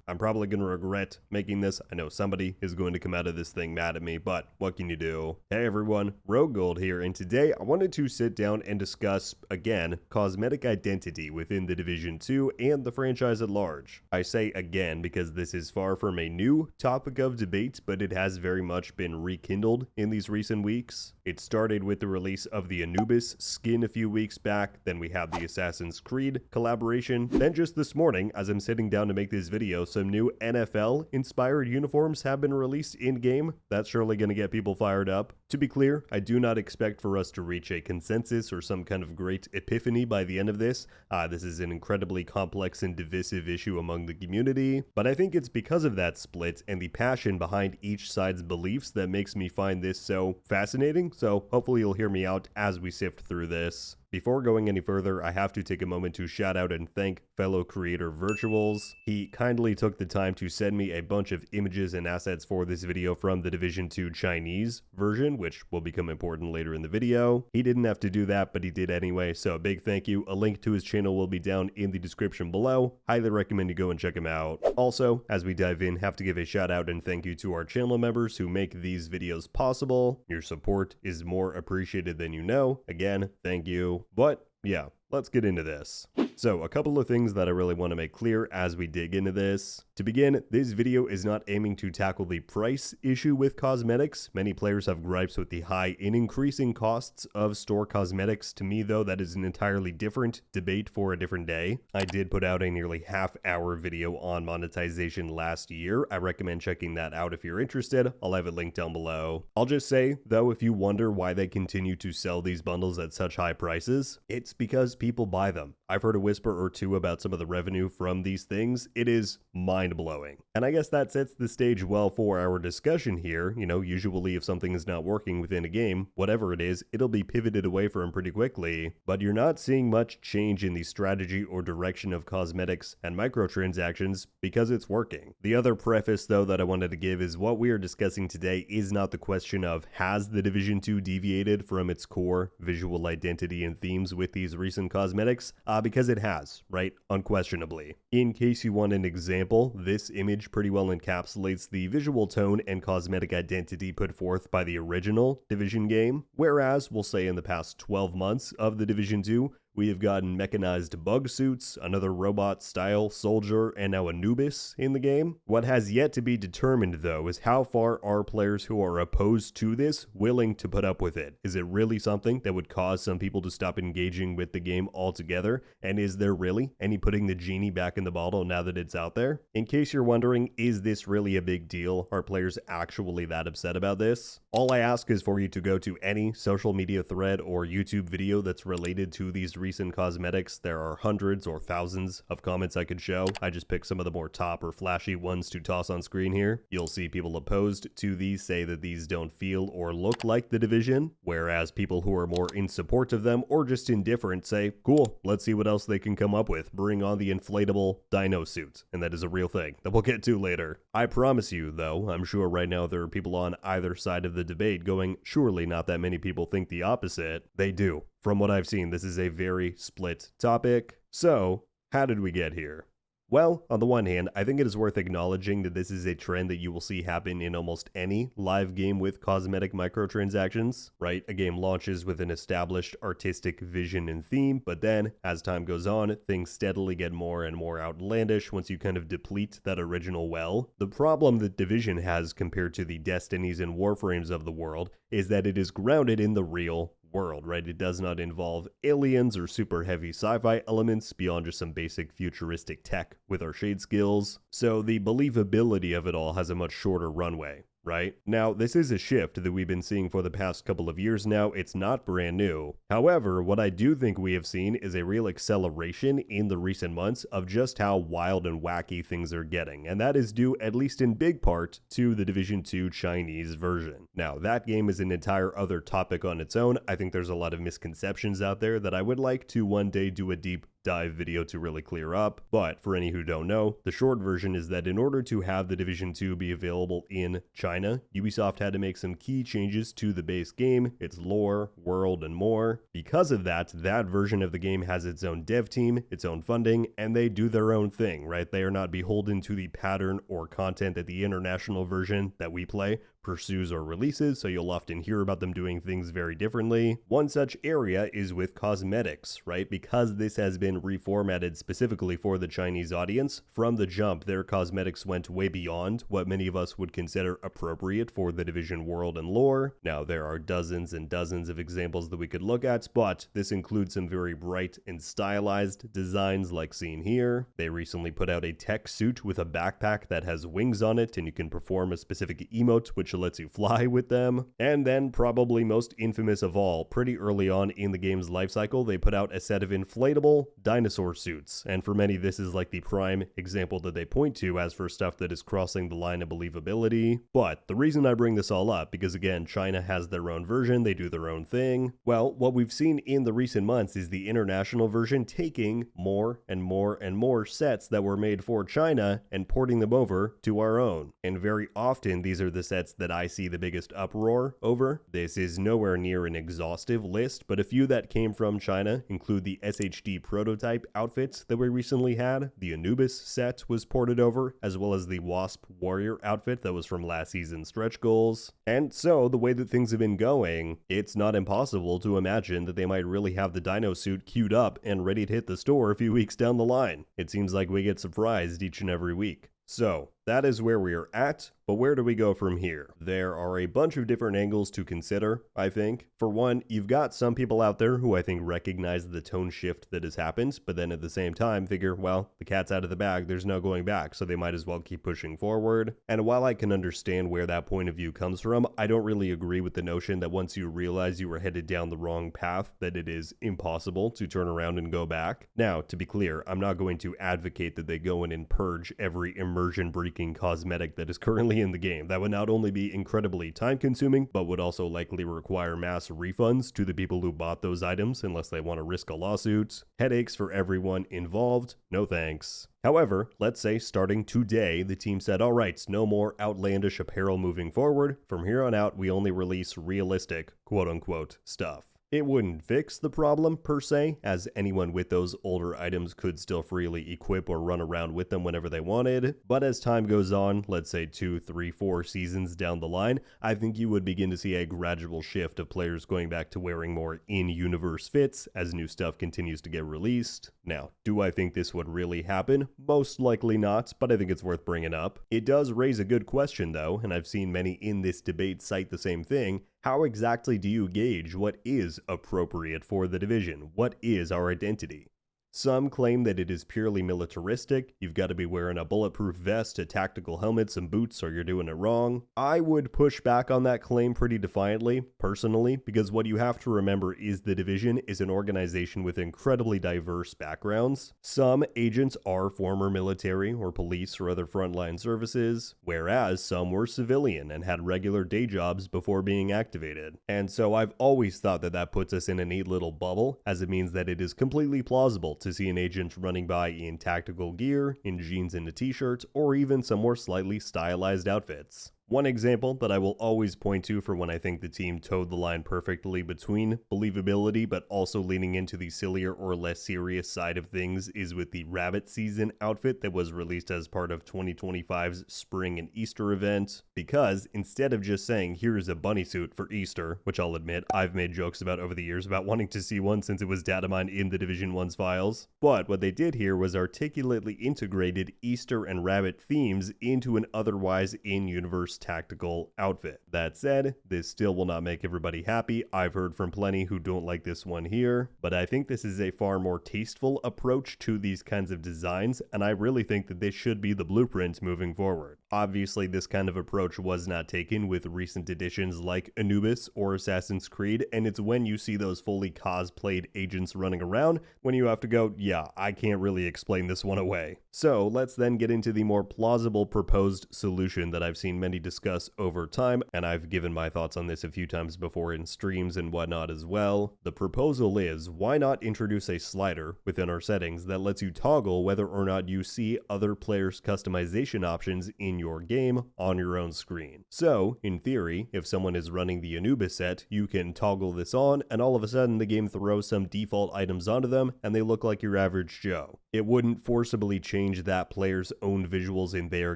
I'm probably going to regret making this. I know somebody is going to come out of this thing mad at me, but what can you do? Hey everyone, RogueGold here, and today I wanted to sit down and discuss, again, cosmetic identity within the Division 2 and the franchise at large. I say again because this is far from a new topic of debate, but it has very much been rekindled in these recent weeks. It started with the release of the Anubis skin a few weeks back, then we had the Assassin's Creed collaboration, then just this morning, as I'm sitting down to make this video, some new NFL-inspired uniforms have been released in-game. That's surely going to get people fired up. To be clear, I do not expect for us to reach a consensus or some kind of great epiphany by the end of this. This is an incredibly complex and divisive issue among the community, but I think it's because of that split and the passion behind each side's beliefs that makes me find this so fascinating, so hopefully you'll hear me out as we sift through this. Before going any further, I have to take a moment to shout out and thank fellow creator Virtuals. He kindly took the time to send me a bunch of images and assets for this video from the Division 2 Chinese version, which will become important later in the video. He didn't have to do that, but he did anyway, so a big thank you. A link to his channel will be down in the description below. Highly recommend you go and check him out. Also, as we dive in, have to give a shout out and thank you to our channel members who make these videos possible. Your support is more appreciated than you know. Again, thank you. But yeah, let's get into this. So, a couple of things that I really want to make clear as we dig into this. To begin, this video is not aiming to tackle the price issue with cosmetics. Many players have gripes with the high and increasing costs of store cosmetics. To me, though, that is an entirely different debate for a different day. I did put out a nearly half-hour video on monetization last year. I recommend checking that out if you're interested. I'll have it linked down below. I'll just say, though, if you wonder why they continue to sell these bundles at such high prices, it's because people buy them. I've heard a whisper or two about some of the revenue from these things. It is mind-blowing. And I guess that sets the stage well for our discussion here. You know, usually if something is not working within a game, whatever it is, it'll be pivoted away from pretty quickly. But you're not seeing much change in the strategy or direction of cosmetics and microtransactions because it's working. The other preface, though, that I wanted to give is what we are discussing today is not the question of has the Division 2 deviated from its core visual identity and themes with these recent cosmetics, because it has, right? Unquestionably. In case you want an example, this image pretty well encapsulates the visual tone and cosmetic identity put forth by the original Division game, whereas we'll say in the past 12 months of the Division 2, we have gotten mechanized bug suits, another robot-style soldier, and now Anubis in the game. What has yet to be determined, though, is how far are players who are opposed to this willing to put up with it? Is it really something that would cause some people to stop engaging with the game altogether? And is there really any putting the genie back in the bottle now that it's out there? In case you're wondering, is this really a big deal? Are players actually that upset about this? All I ask is for you to go to any social media thread or YouTube video that's related to these recent cosmetics. There are hundreds or thousands of comments I could show. I just picked some of the more top or flashy ones to toss on screen here. You'll see people opposed to these say that these don't feel or look like the Division, whereas people who are more in support of them or just indifferent say, cool, let's see what else they can come up with. Bring on the inflatable dino suit. And that is a real thing that we'll get to later. I promise you, though, I'm sure right now there are people on either side of the debate going, surely not that many people think the opposite. They do. From what I've seen, this is a very split topic. So, how did we get here? Well, on the one hand, I think it is worth acknowledging that this is a trend that you will see happen in almost any live game with cosmetic microtransactions, right? A game launches with an established artistic vision and theme, but then, as time goes on, things steadily get more and more outlandish once you kind of deplete that original well. The problem that Division has compared to the Destinies and Warframes of the world is that it is grounded in the real world, right? It does not involve aliens or super heavy sci-fi elements beyond just some basic futuristic tech with our shade skills. So the believability of it all has a much shorter runway, right? Now, this is a shift that we've been seeing for the past couple of years now. It's not brand new. However, what I do think we have seen is a real acceleration in the recent months of just how wild and wacky things are getting, and that is due, at least in big part, to the Division 2 Chinese version. Now, that game is an entire other topic on its own. I think there's a lot of misconceptions out there that I would like to one day do a deep dive video to really clear up. But for any who don't know, the short version is that in order to have the Division 2 be available in China, Ubisoft had to make some key changes to the base game, its lore, world, and more. Because of that, that version of the game has its own dev team, its own funding, and they do their own thing, right? They are not beholden to the pattern or content that the international version that we play pursues or releases, so you'll often hear about them doing things very differently. One such area is with cosmetics, right? Because this has been reformatted specifically for the Chinese audience, from the jump, their cosmetics went way beyond what many of us would consider appropriate for the Division world and lore. Now, there are dozens and dozens of examples that we could look at, but this includes some very bright and stylized designs like seen here. They recently put out a tech suit with a backpack that has wings on it, and you can perform a specific emote, which lets you fly with them. And then, probably most infamous of all, pretty early on in the game's lifecycle, they put out a set of inflatable dinosaur suits. And for many, this is like the prime example that they point to as for stuff that is crossing the line of believability. But the reason I bring this all up, because again, China has their own version, they do their own thing. Well, what we've seen in the recent months is the international version taking more and more and more sets that were made for China and porting them over to our own. And very often, these are the sets that I see the biggest uproar over. This is nowhere near an exhaustive list, but a few that came from China include the SHD prototype outfits that we recently had. The Anubis set was ported over, as well as the Wasp Warrior outfit that was from last season's stretch goals. And so, the way that things have been going, it's not impossible to imagine that they might really have the dino suit queued up and ready to hit the store a few weeks down the line. It seems like we get surprised each and every week. So, that is where we are at, but where do we go from here? There are a bunch of different angles to consider, I think. For one, you've got some people out there who I think recognize the tone shift that has happened, but then at the same time figure, well, the cat's out of the bag, there's no going back, so they might as well keep pushing forward. And while I can understand where that point of view comes from, I don't really agree with the notion that once you realize you were headed down the wrong path, that it is impossible to turn around and go back. Now, to be clear, I'm not going to advocate that they go in and purge every immersion-breaking cosmetic that is currently in the game. That would not only be incredibly time consuming, but would also likely require mass refunds to the people who bought those items unless they want to risk a lawsuit. Headaches for everyone involved. No thanks. However, let's say starting today, the team said, alright, no more outlandish apparel moving forward. From here on out, we only release realistic, quote-unquote, stuff. It wouldn't fix the problem per se, as anyone with those older items could still freely equip or run around with them whenever they wanted, but as time goes on, let's say 2, 3, 4 seasons down the line, I think you would begin to see a gradual shift of players going back to wearing more in-universe fits as new stuff continues to get released. Now, do I think this would really happen? Most likely not, but I think it's worth bringing up. It does raise a good question though, and I've seen many in this debate cite the same thing. How exactly do you gauge what is appropriate for the Division? What is our identity? Some claim that it is purely militaristic. You've got to be wearing a bulletproof vest, a tactical helmet, some boots, or you're doing it wrong. I would push back on that claim pretty defiantly, personally, because what you have to remember is the Division is an organization with incredibly diverse backgrounds. Some agents are former military or police or other frontline services, whereas some were civilian and had regular day jobs before being activated. And so I've always thought that that puts us in a neat little bubble, as it means that it is completely plausible to see an agent running by in tactical gear, in jeans and a t-shirt, or even some more slightly stylized outfits. One example that I will always point to for when I think the team towed the line perfectly between believability but also leaning into the sillier or less serious side of things is with the Rabbit Season outfit that was released as part of 2025's Spring and Easter event, because instead of just saying here's a bunny suit for Easter, which I'll admit I've made jokes about over the years about wanting to see one since it was data mined in the Division 1's files, but what they did here was articulately integrated Easter and Rabbit themes into an otherwise in-universe tactical outfit. That said, this still will not make everybody happy. I've heard from plenty who don't like this one here, but I think this is a far more tasteful approach to these kinds of designs, and I really think that this should be the blueprint moving forward. Obviously, this kind of approach was not taken with recent editions like Anubis or Assassin's Creed, and it's when you see those fully cosplayed agents running around when you have to go, yeah, I can't really explain this one away. So let's then get into the more plausible proposed solution that I've seen many discuss over time, and I've given my thoughts on this a few times before in streams and whatnot as well. The proposal is, why not introduce a slider within our settings that lets you toggle whether or not you see other players' customization options in your game on your own screen. So, in theory, if someone is running the Anubis set, you can toggle this on, and all of a sudden the game throws some default items onto them, and they look like your average Joe. It wouldn't forcibly change that player's own visuals in their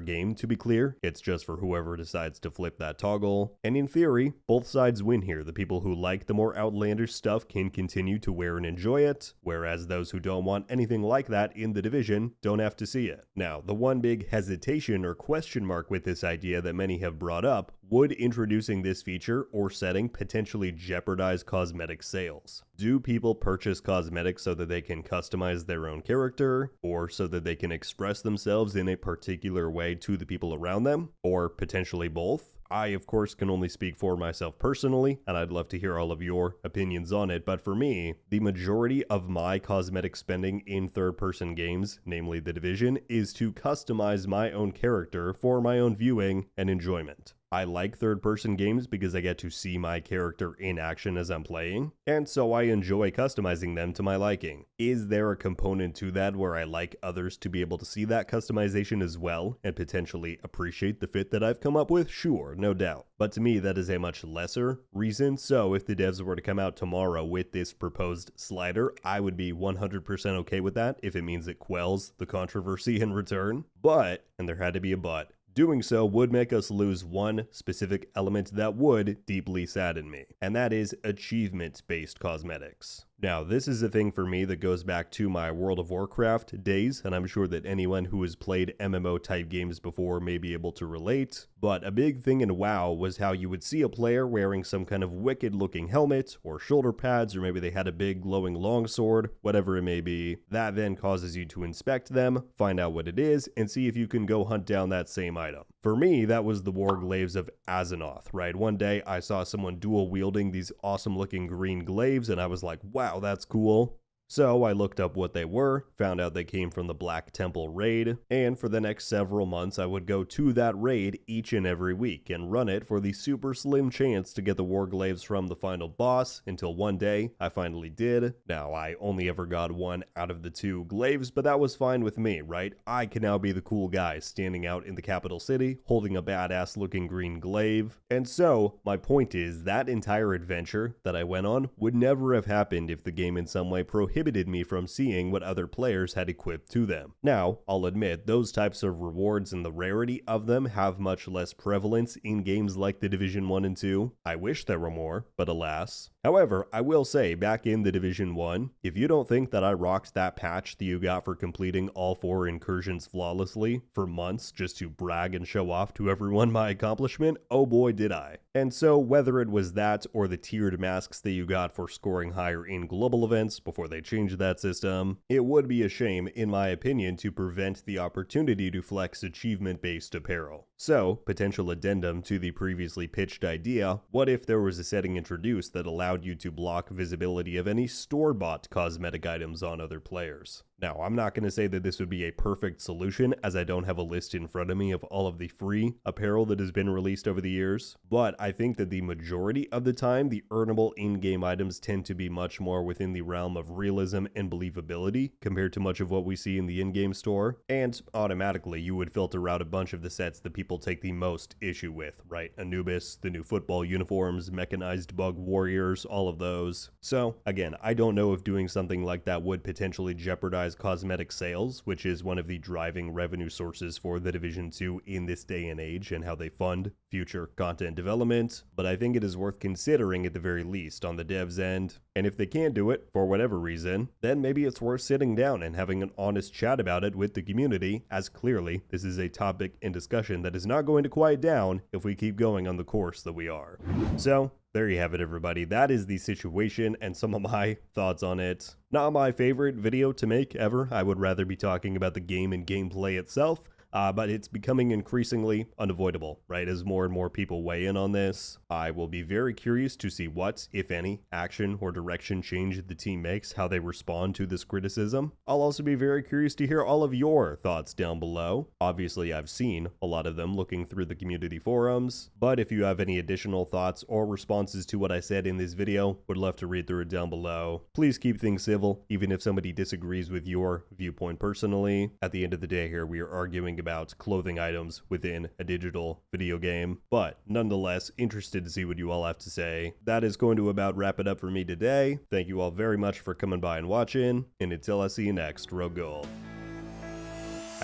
game, to be clear. It's just for whoever decides to flip that toggle. And in theory, both sides win here. The people who like the more outlandish stuff can continue to wear and enjoy it, whereas those who don't want anything like that in the Division don't have to see it. Now, the one big hesitation or question mark with this idea that many have brought up, would introducing this feature or setting potentially jeopardize cosmetic sales? Do people purchase cosmetics so that they can customize their own character, or so that they can express themselves in a particular way to the people around them, or potentially both? I, of course, can only speak for myself personally, and I'd love to hear all of your opinions on it, but for me, the majority of my cosmetic spending in third-person games, namely The Division, is to customize my own character for my own viewing and enjoyment. I like third-person games because I get to see my character in action as I'm playing, and so I enjoy customizing them to my liking. Is there a component to that where I like others to be able to see that customization as well, and potentially appreciate the fit that I've come up with? Sure, no doubt. But to me, that is a much lesser reason, so if the devs were to come out tomorrow with this proposed slider, I would be 100% okay with that if it means it quells the controversy in return. But, and there had to be a but, doing so would make us lose one specific element that would deeply sadden me, and that is achievement-based cosmetics. Now, this is a thing for me that goes back to my World of Warcraft days, and I'm sure that anyone who has played MMO-type games before may be able to relate, but a big thing in WoW was how you would see a player wearing some kind of wicked-looking helmet, or shoulder pads, or maybe they had a big glowing longsword, whatever it may be. That then causes you to inspect them, find out what it is, and see if you can go hunt down that same item. For me, that was the war glaives of Azeroth, right? One day I saw someone dual-wielding these awesome-looking green glaives, and I was like, wow, that's cool. So I looked up what they were, found out they came from the Black Temple raid, and for the next several months I would go to that raid each and every week and run it for the super slim chance to get the warglaives from the final boss, until one day I finally did. Now, I only ever got one out of the two glaives, but that was fine with me, right? I can now be the cool guy standing out in the capital city, holding a badass looking green glaive. And so, my point is, that entire adventure that I went on would never have happened if the game in some way prohibited me from seeing what other players had equipped to them. Now, I'll admit, those types of rewards and the rarity of them have much less prevalence in games like The Division 1 and 2. I wish there were more, but alas. However, I will say, back in The Division 1, if you don't think that I rocked that patch that you got for completing all 4 incursions flawlessly for months just to brag and show off to everyone my accomplishment, oh boy did I. And so, whether it was that or the tiered masks that you got for scoring higher in global events before they changed that system, it would be a shame, in my opinion, to prevent the opportunity to flex achievement-based apparel. So, potential addendum to the previously pitched idea, what if there was a setting introduced that allowed you to block visibility of any store-bought cosmetic items on other players? Now, I'm not going to say that this would be a perfect solution, as I don't have a list in front of me of all of the free apparel that has been released over the years, but I think that the majority of the time, the earnable in-game items tend to be much more within the realm of realism and believability compared to much of what we see in the in-game store, and automatically you would filter out a bunch of the sets that people take the most issue with, right? Anubis, the new football uniforms, mechanized bug warriors, all of those. So, again, I don't know if doing something like that would potentially jeopardize cosmetic sales, which is one of the driving revenue sources for The Division 2 in this day and age, and how they fund future content development, but I think it is worth considering at the very least on the devs' end. And if they can't do it, for whatever reason, then maybe it's worth sitting down and having an honest chat about it with the community, as clearly this is a topic in discussion that is not going to quiet down if we keep going on the course that we are. So, there you have it, everybody. That is the situation and some of my thoughts on it. Not my favorite video to make ever. I would rather be talking about the game and gameplay itself, but it's becoming increasingly unavoidable, right? As more and more people weigh in on this, I will be very curious to see what, if any, action or direction change the team makes, how they respond to this criticism. I'll also be very curious to hear all of your thoughts down below. Obviously, I've seen a lot of them looking through the community forums, but if you have any additional thoughts or responses to what I said in this video, would love to read through it down below. Please keep things civil, even if somebody disagrees with your viewpoint personally. At the end of the day here, we are arguing about clothing items within a digital video game, but nonetheless, interested to see what you all have to say. That is going to about wrap it up for me today. Thank you all very much for coming by and watching, and until I see you next, RogueGold.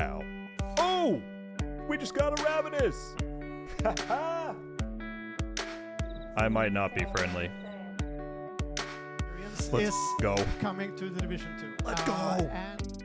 Ow. Oh! We just got a Ravenous! Haha! I might not be friendly. Let's go. Coming to the Division 2. Let's go! And